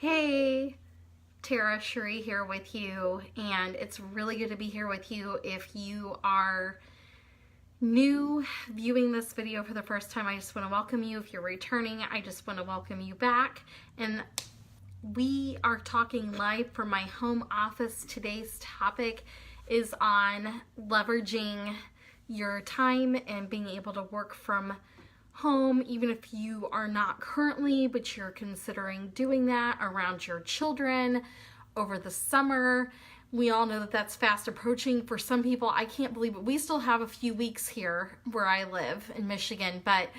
Hey, Tara Cherie here with you, and it's really good to be here with you. If you are new viewing this video for the first time, I just want to welcome you. If you're returning, I just want to welcome you back. And we are talking live from my home office. Today's topic is on leveraging your time and being able to work from home, even if you are not currently, but you're considering doing that around your children over the summer. We all know that that's fast approaching. For some people, I can't believe it. We still have a few weeks here where I live in Michigan, but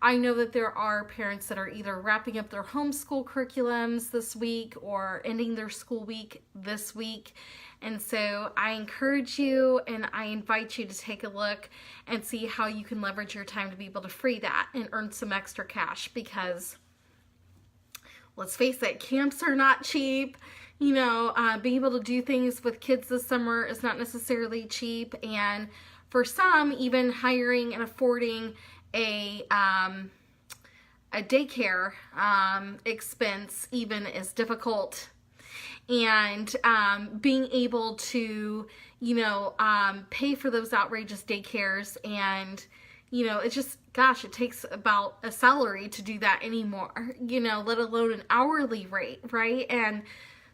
I know that there are parents that are either wrapping up their homeschool curriculums this week or ending their school week this week. And so I encourage you and I invite you to take a look and see how you can leverage your time to be able to free that and earn some extra cash, because let's face it, camps are not cheap. You know, being able to do things with kids this summer is not necessarily cheap. And for some, even hiring and affording a daycare expense even is difficult. And being able to, pay for those outrageous daycares, and, it's just, gosh, it takes about a salary to do that anymore, let alone an hourly rate, right? And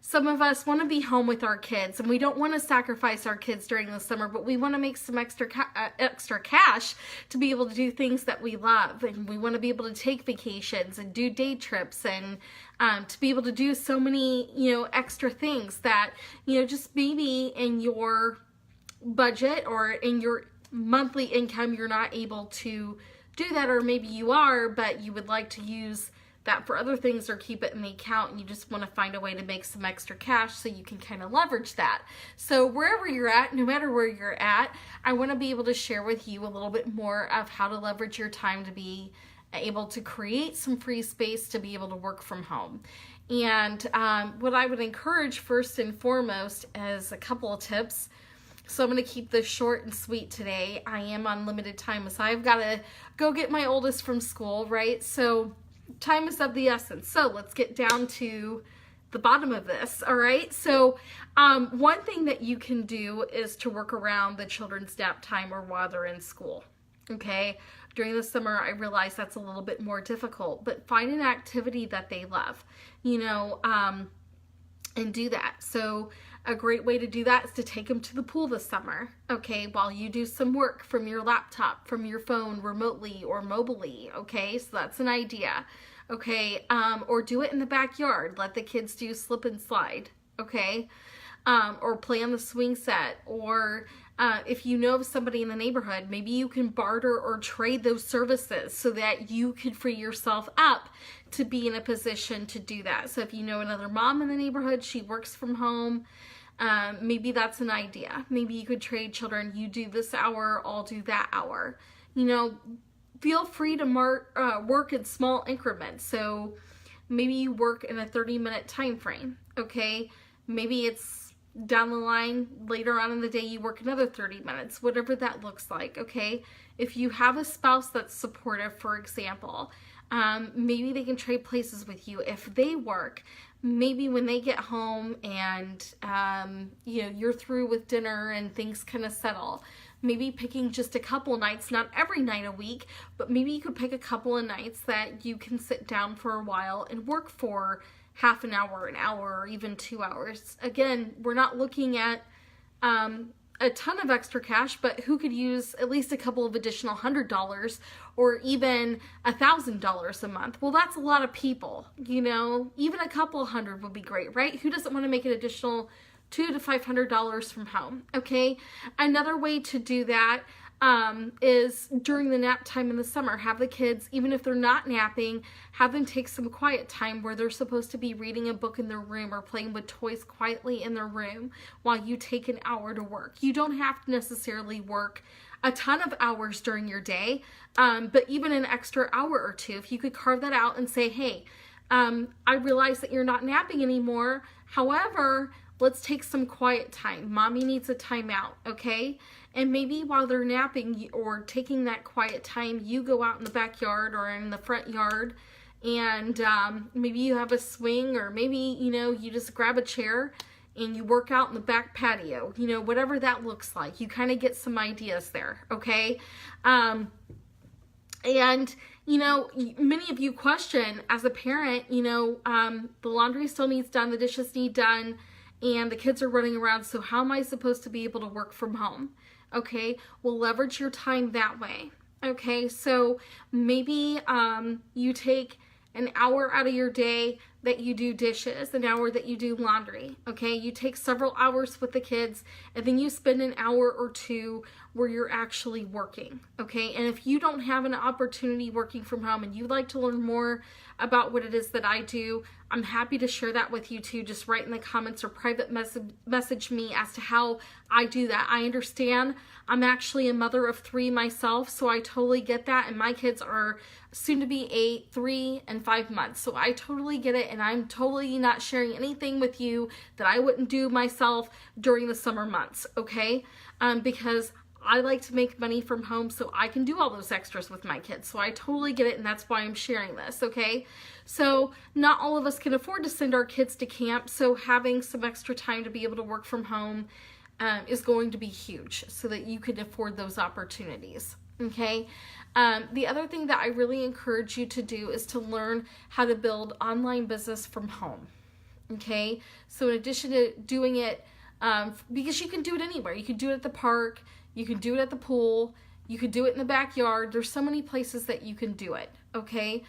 some of us want to be home with our kids, and we don't want to sacrifice our kids during the summer, but we want to make some extra cash to be able to do things that we love, and we want to be able to take vacations and do day trips, and to be able to do so many, extra things that, just maybe in your budget or in your monthly income, you're not able to do that, or maybe you are, but you would like to use that for other things or keep it in the account, and you just want to find a way to make some extra cash so you can kind of leverage that. So wherever you're at, no matter where you're at, I want to be able to share with you a little bit more of how to leverage your time to be able to create some free space to be able to work from home. And what I would encourage first and foremost is a couple of tips. So I'm going to keep this short and sweet today. I am on limited time, so I've got to go get my oldest from school, right? So time is of the essence. So let's get down to the bottom of this. All right. So one thing that you can do is to work around the children's nap time or while they're in school. Okay. During the summer, I realize that's a little bit more difficult, but find an activity that they love, and do that. So a great way to do that is to take them to the pool this summer, okay, while you do some work from your laptop, from your phone, remotely or mobilely, okay? So that's an idea, okay? Or do it in the backyard. Let the kids do slip and slide, okay? Or play on the swing set, or if you know of somebody in the neighborhood, maybe you can barter or trade those services so that you could free yourself up to be in a position to do that. So if you know another mom in the neighborhood, she works from home, maybe that's an idea. Maybe you could trade children. You do this hour, I'll do that hour. Feel free to work in small increments. So maybe you work in a 30-minute time frame, okay? Maybe it's down the line, later on in the day, you work another 30 minutes, whatever that looks like, okay? If you have a spouse that's supportive, for example, maybe they can trade places with you. If they work, maybe when they get home and, you're through with dinner and things kind of settle, maybe picking just a couple nights, not every night a week, but maybe you could pick a couple of nights that you can sit down for a while and work for half an hour, or even 2 hours. Again, we're not looking at a ton of extra cash, but who could use at least a couple of additional $100 or even $1,000 a month? Well, that's a lot of people, even a couple hundred would be great, right? Who doesn't want to make an additional $200 to $500 from home? Okay. Another way to do that is during the nap time in the summer. Have the kids, even if they're not napping, have them take some quiet time where they're supposed to be reading a book in their room or playing with toys quietly in their room while you take an hour to work. You don't have to necessarily work a ton of hours during your day, but even an extra hour or two, if you could carve that out and say, hey, I realize that you're not napping anymore. However, let's take some quiet time. Mommy needs a timeout, okay? And maybe while they're napping or taking that quiet time, you go out in the backyard or in the front yard and maybe you have a swing, or maybe, you know, you just grab a chair and you work out in the back patio, you know, whatever that looks like. You kind of get some ideas there, okay? And, you know, many of you question as a parent, you know, the laundry still needs done, the dishes need done, and the kids are running around, so how am I supposed to be able to work from home? Okay, well, leverage your time that way. Okay, so maybe you take an hour out of your day that you do dishes, an hour that you do laundry. Okay, you take several hours with the kids, and then you spend an hour or two where you're actually working. Okay, and if you don't have an opportunity working from home and you'd like to learn more about what it is that I do, I'm happy to share that with you too. Just write in the comments or private message me as to how I do that. I understand I'm actually a mother of 3 myself, so I totally get that, and my kids are soon to be 8, 3, and 5 months, so I totally get it, and I'm totally not sharing anything with you that I wouldn't do myself during the summer months, okay? Because I like to make money from home, so I can do all those extras with my kids. So I totally get it, and that's why I'm sharing this, okay? So not all of us can afford to send our kids to camp, so having some extra time to be able to work from home is going to be huge, so that you can afford those opportunities, okay? The other thing that I really encourage you to do is to learn how to build online business from home, okay? So in addition to doing it, because you can do it anywhere. You can do it at the park, you can do it at the pool, you can do it in the backyard. There's so many places that you can do it, okay?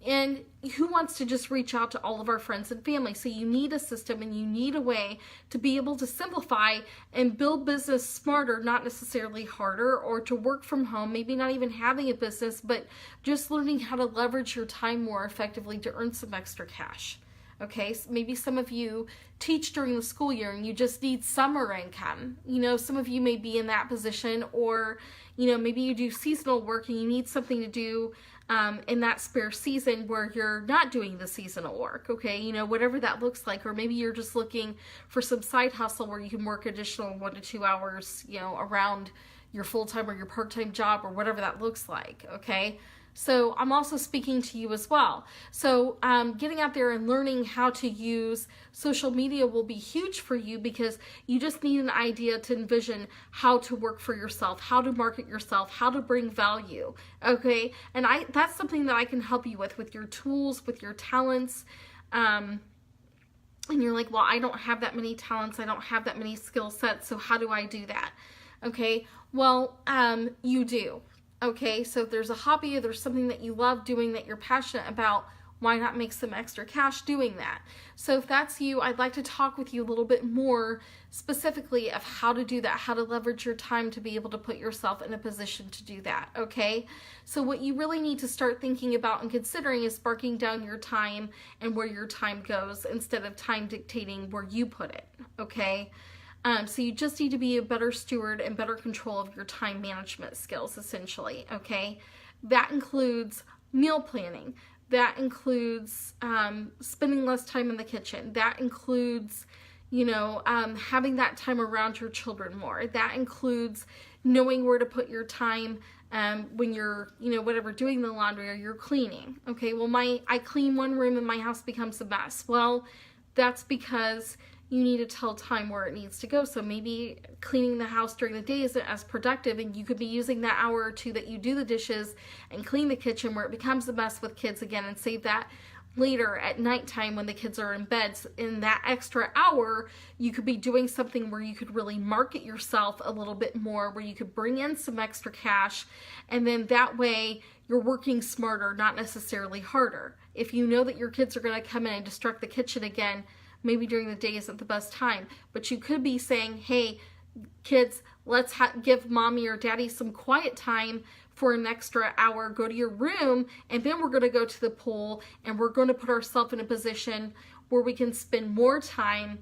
And who wants to just reach out to all of our friends and family? So you need a system, and you need a way to be able to simplify and build business smarter, not necessarily harder, or to work from home, maybe not even having a business, but just learning how to leverage your time more effectively to earn some extra cash. Okay, so maybe some of you teach during the school year and you just need summer income. You know, some of you may be in that position, or, you know, maybe you do seasonal work and you need something to do in that spare season where you're not doing the seasonal work, okay? You know, whatever that looks like. Or maybe you're just looking for some side hustle where you can work additional 1 to 2 hours, you know, around your full-time or your part-time job, or whatever that looks like, okay? So I'm also speaking to you as well. So getting out there and learning how to use social media will be huge for you, because you just need an idea to envision how to work for yourself, how to market yourself, how to bring value, okay? And that's something that I can help you with your tools, with your talents. And you're like, well, I don't have that many talents, I don't have that many skill sets, so how do I do that? Okay, well, you do. Okay, so if there's a hobby or there's something that you love doing that you're passionate about, why not make some extra cash doing that? So if that's you, I'd like to talk with you a little bit more specifically of how to do that, how to leverage your time to be able to put yourself in a position to do that, okay? So what you really need to start thinking about and considering is sparking down your time and where your time goes, instead of time dictating where you put it, okay? So you just need to be a better steward and better control of your time management skills, essentially, okay? That includes meal planning. That includes spending less time in the kitchen. That includes, you know, having that time around your children more. That includes knowing where to put your time when you're, you know, whatever, doing the laundry or you're cleaning. Okay, well, I clean one room and my house becomes a mess. Well, that's because you need to tell time where it needs to go. So maybe cleaning the house during the day isn't as productive, and you could be using that hour or two that you do the dishes and clean the kitchen where it becomes a mess with kids again, and save that later at nighttime when the kids are in bed. So in that extra hour, you could be doing something where you could really market yourself a little bit more, where you could bring in some extra cash, and then that way you're working smarter, not necessarily harder. If you know that your kids are going to come in and destruct the kitchen again, maybe during the day isn't the best time, but you could be saying, hey, kids, let's give mommy or daddy some quiet time for an extra hour. Go to your room, and then we're going to go to the pool, and we're going to put ourselves in a position where we can spend more time,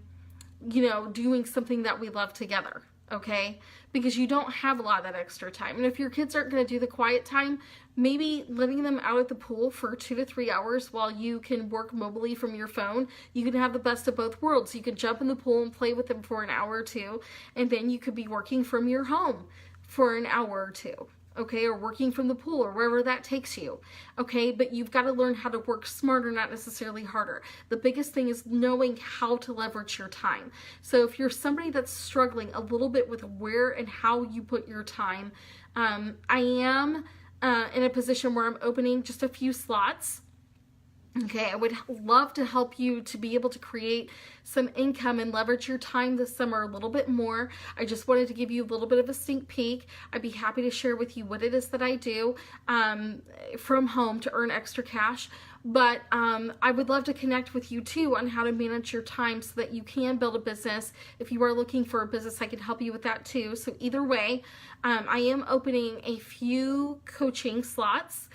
you know, doing something that we love together, okay? Because you don't have a lot of that extra time. And if your kids aren't going to do the quiet time, maybe letting them out at the pool for 2 to 3 hours while you can work mobily from your phone. You can have the best of both worlds. You can jump in the pool and play with them for an hour or two, and then you could be working from your home for an hour or two. okay, or working from the pool or wherever that takes you, okay? But you've got to learn how to work smarter, not necessarily harder. The biggest thing is knowing how to leverage your time. So if you're somebody that's struggling a little bit with where and how you put your time, I am in a position where I'm opening just a few slots. Okay, I would love to help you to be able to create some income and leverage your time this summer a little bit more. I just wanted to give you a little bit of a sneak peek. I'd be happy to share with you what it is that I do from home to earn extra cash. But I would love to connect with you too on how to manage your time so that you can build a business. If you are looking for a business, I can help you with that too. So either way, I am opening a few coaching slots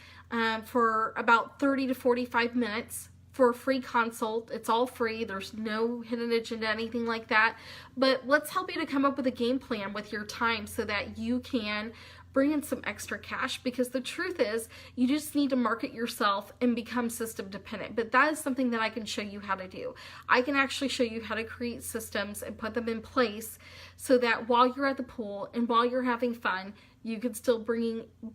for about 30 to 45 minutes for a free consult. It's all free. There's no hidden agenda, anything like that. But let's help you to come up with a game plan with your time so that you can bring in some extra cash, because the truth is you just need to market yourself and become system dependent. But that is something that I can show you how to do. I can actually show you how to create systems and put them in place so that while you're at the pool and while you're having fun, you can still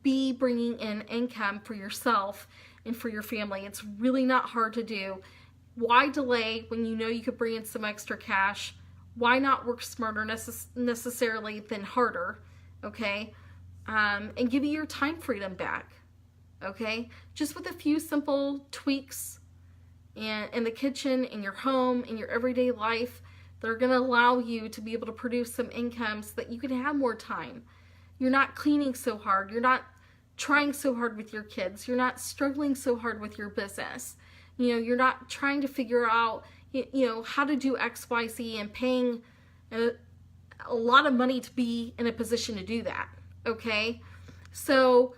be bringing in income for yourself and for your family. It's really not hard to do. Why delay when you know you could bring in some extra cash? Why not work smarter necessarily than harder, okay? And give you your time freedom back, okay? Just with a few simple tweaks in the kitchen, in your home, in your everyday life, they're gonna allow you to be able to produce some income so that you can have more time. You're not cleaning so hard. You're not trying so hard with your kids. You're not struggling so hard with your business. You know, you're not trying to figure out, how to do X, Y, Z and paying a lot of money to be in a position to do that, okay? So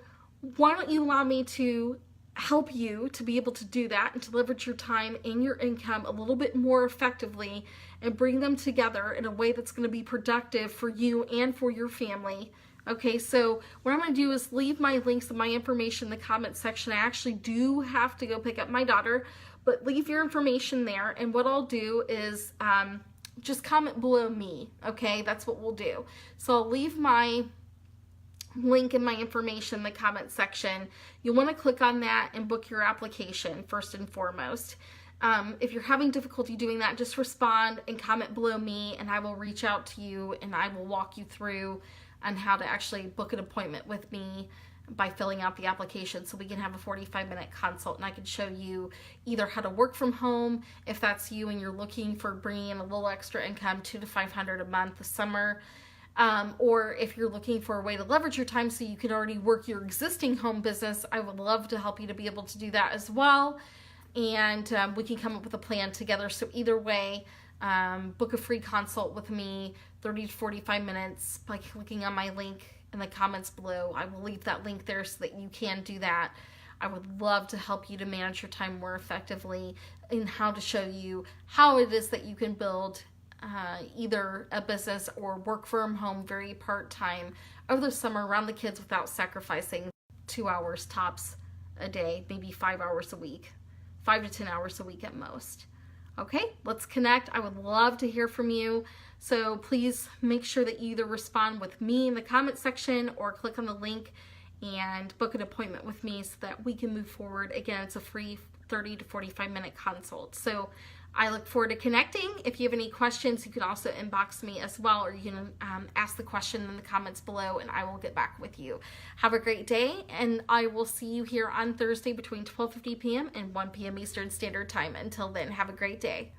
why don't you allow me to help you to be able to do that and to leverage your time and your income a little bit more effectively and bring them together in a way that's going to be productive for you and for your family. Okay, so what I'm going to do is leave my links and my information in the comment section. I actually do have to go pick up my daughter, but leave your information there. And what I'll do is just comment below me, okay? That's what we'll do. So I'll leave my link and my information in the comment section. You'll want to click on that and book your application first and foremost. If you're having difficulty doing that, just respond and comment below me and I will reach out to you and I will walk you through on how to actually book an appointment with me by filling out the application so we can have a 45-minute consult and I can show you either how to work from home if that's you and you're looking for bringing in a little extra income, $200 to $500 a month this summer, or if you're looking for a way to leverage your time so you can already work your existing home business. I would love to help you to be able to do that as well, and we can come up with a plan together. So either way, book a free consult with me, 30 to 45 minutes by clicking on my link in the comments below. I will leave that link there so that you can do that. I would love to help you to manage your time more effectively and how to show you how it is that you can build either a business or work from home very part-time over the summer around the kids without sacrificing 2 hours tops a day, maybe 5 hours a week, 5 to 10 hours a week at most. Okay, let's connect. I would love to hear from you. So please make sure that you either respond with me in the comment section or click on the link and book an appointment with me so that we can move forward. Again, it's a free 30 to 45-minute consult. So I look forward to connecting. If you have any questions, you can also inbox me as well, or you can ask the question in the comments below and I will get back with you. Have a great day, and I will see you here on Thursday between 12:50 p.m. and 1 p.m. Eastern Standard Time. Until then, have a great day.